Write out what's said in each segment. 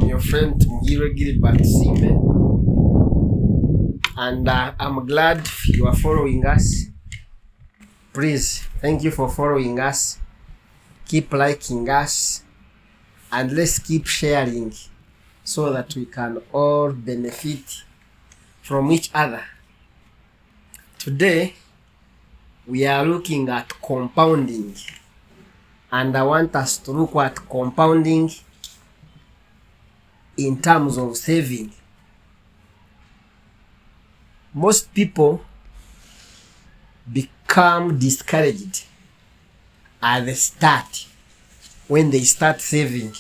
your friend Mugire Gilbert Sime, and I'm glad you are following us. Please, thank you for following us. Keep liking us, and let's keep sharing so that we can all benefit from each other. Today, we are looking at compounding, and I want us to look at compounding in terms of saving. Most people become discouraged at the start when they start saving.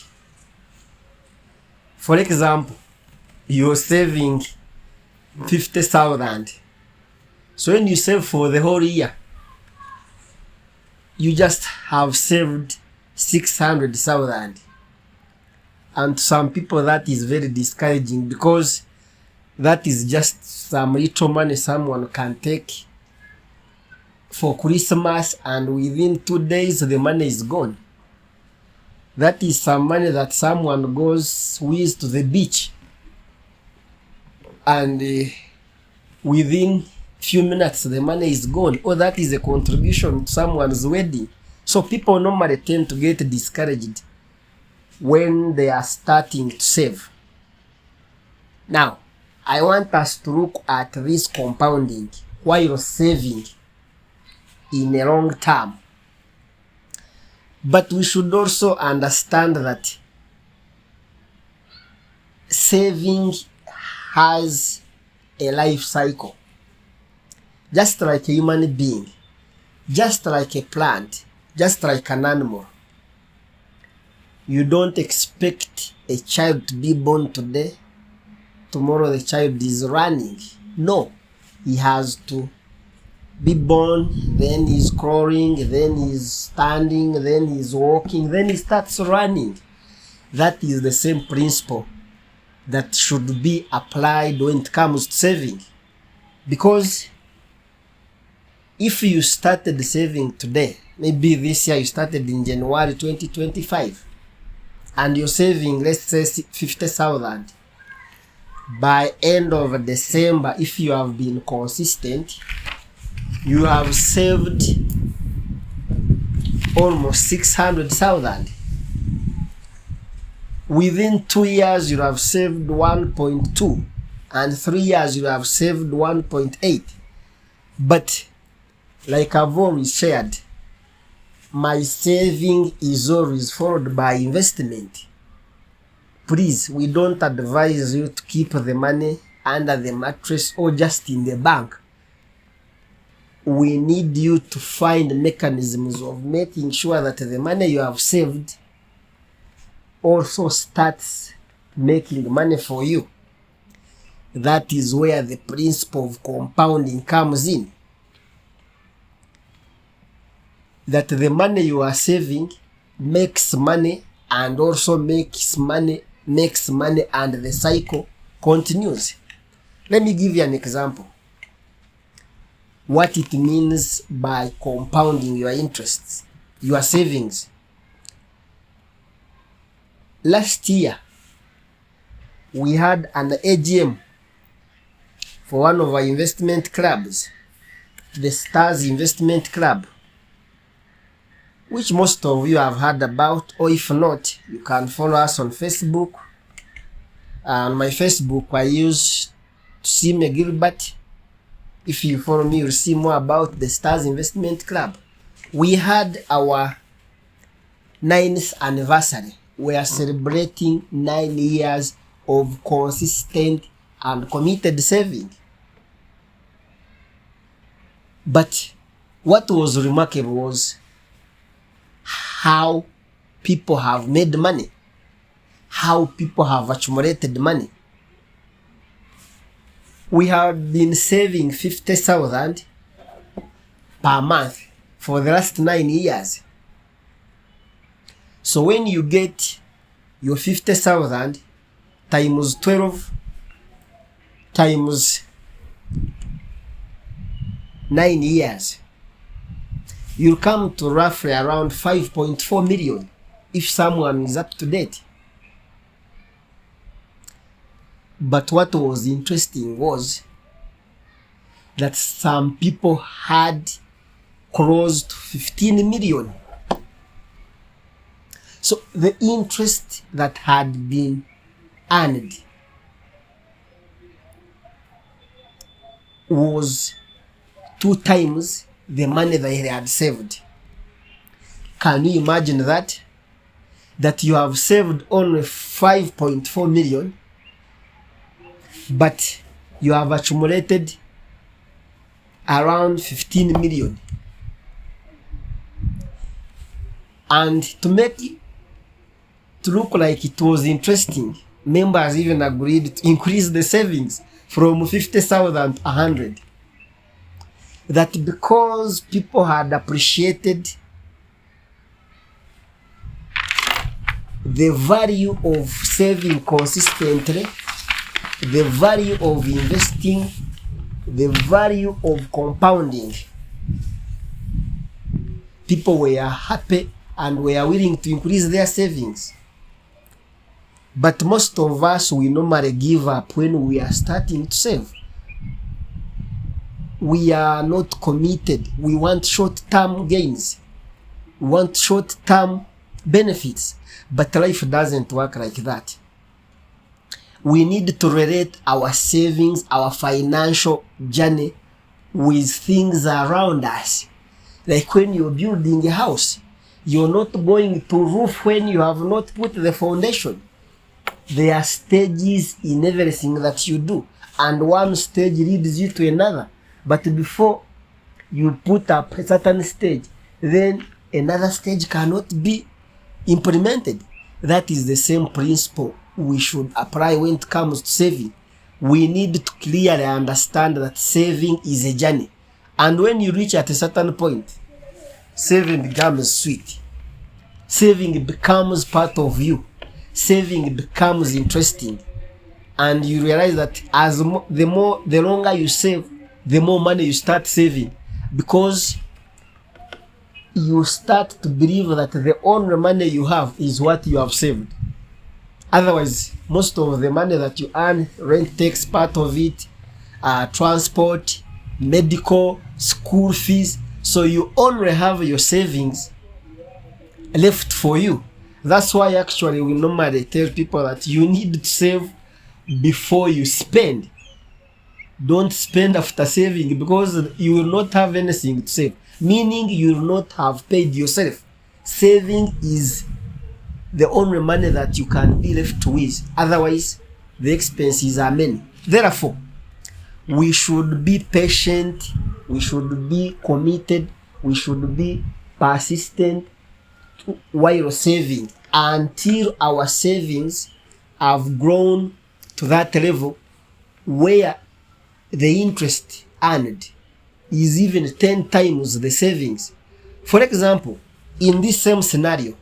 For example, you're saving 50,000. So when you save for the whole year, you just have saved 600,000. And to some people that is very discouraging, because that is just some little money someone can take for Christmas, and within 2 days the money is gone. That is some money that someone goes with to the beach, and within few minutes the money is gone. Or that is a contribution to someone's wedding. So people normally tend to get discouraged when they are starting to save. Now, I want us to look at this compounding while saving in a long term. But we should also understand that saving has a life cycle. Just like a human being, just like a plant, just like an animal. You don't expect a child to be born today, tomorrow the child is running. No, he has to be born, then he's crawling, then he's standing, then he's walking, then he starts running. That is the same principle that should be applied when it comes to saving. Because if you started saving today, maybe this year you started in January 2025, and you're saving, let's say 50,000, by end of December, if you have been consistent, you have saved almost 600,000. Within 2 years, you have saved 1.2, and 3 years, you have saved 1.8. But like I've always shared, my saving is always followed by investment. Please, we don't advise you to keep the money under the mattress or just in the bank. We need you to find mechanisms of making sure that the money you have saved also starts making money for you. That is where the principle of compounding comes in. That the money you are saving makes money, and also makes money, and the cycle continues. Let me give you an example. What it means by compounding your interests, your savings. Last year, we had an AGM for one of our investment clubs, the Stars Investment Club, which most of you have heard about, or if not, you can follow us on Facebook. On my Facebook, I use Sime Gilbert. If you follow me, you'll see more about the Stars Investment Club. We had our 9th anniversary. We are celebrating 9 years of consistent and committed saving. But what was remarkable was how people have made money, how people have accumulated money. We have been saving 50,000 per month for the last 9 years. So when you get your 50,000 times 12 times 9 years, you'll come to roughly around 5.4 million if someone is up to date. But what was interesting was that some people had close to 15 million. So the interest that had been earned was 2 times the money they had saved. Can you imagine that? That you have saved only 5.4 million, but you have accumulated around 15 million. And to make it to look like it was interesting, members even agreed to increase the savings from 50,000 to 100. That because people had appreciated the value of saving consistently, the value of investing, the value of compounding, people were happy and were willing to increase their savings. But most of us, we normally give up when we are starting to save. We are not committed. We want short-term gains. We want short-term benefits. But life doesn't work like that. We need to relate our savings, our financial journey with things around us. Like when you're building a house, you're not going to roof when you have not put the foundation. There are stages in everything that you do, and one stage leads you to another. But before you put up a certain stage, then another stage cannot be implemented. That is the same principle we should apply when it comes to saving. We need to clearly understand that saving is a journey. And when you reach at a certain point, saving becomes sweet. Saving becomes part of you. Saving becomes interesting. And you realize that the longer you save, the more money you start saving. Because you start to believe that the only money you have is what you have saved. Otherwise, most of the money that you earn, rent takes part of it, transport, medical, school fees. So you only have your savings left for you. That's why actually we normally tell people that you need to save before you spend. Don't spend after saving, because you will not have anything to save. Meaning you will not have paid yourself. Saving is the only money that you can be left with. Otherwise, the expenses are many. Therefore, we should be patient, we should be committed, we should be persistent while saving until our savings have grown to that level where the interest earned is even 10 times the savings. For example, in this same scenario,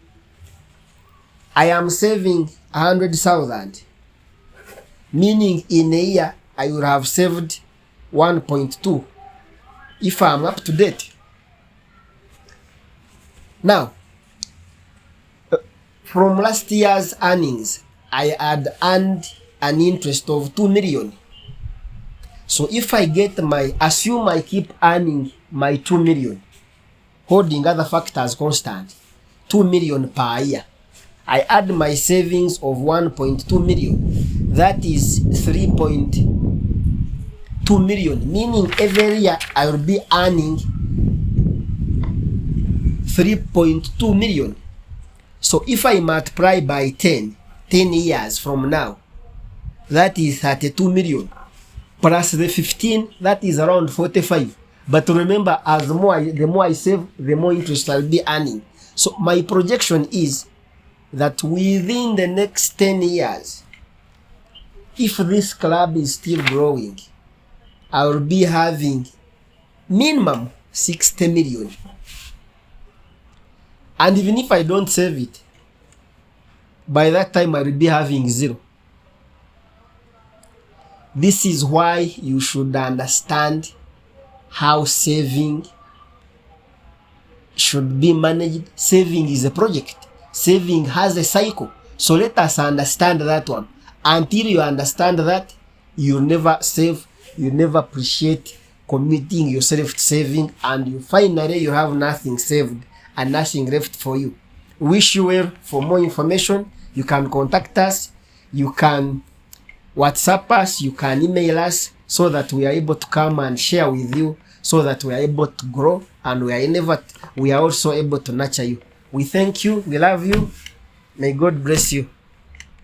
I am saving 100,000, meaning in a year I will have saved 1.2 if I am up to date. Now, from last year's earnings, I had earned an interest of 2 million. So if I get assume I keep earning my 2 million, holding other factors constant, 2 million per year, I add my savings of 1.2 million. That is 3.2 million, meaning every year I will be earning 3.2 million. So if I multiply by 10 years from now, that is 32 million. Plus the 15, that is around 45. But remember, the more I save, the more interest I'll be earning. So my projection is that within the next 10 years, if this club is still growing, I will be having minimum 60 million. And even if I don't save it, by that time I will be having 0. This is why you should understand how saving should be managed. Saving is a project. Saving has a cycle. So let us understand that one. Until you understand that, you never save, you never appreciate committing yourself to saving, and you have nothing saved and nothing left for you. Wish you well. For more information, you can contact us, you can WhatsApp us, you can email us, so that we are able to come and share with you, so that we are able to grow, and we are also able to nurture you. We thank you, we love you, may God bless you.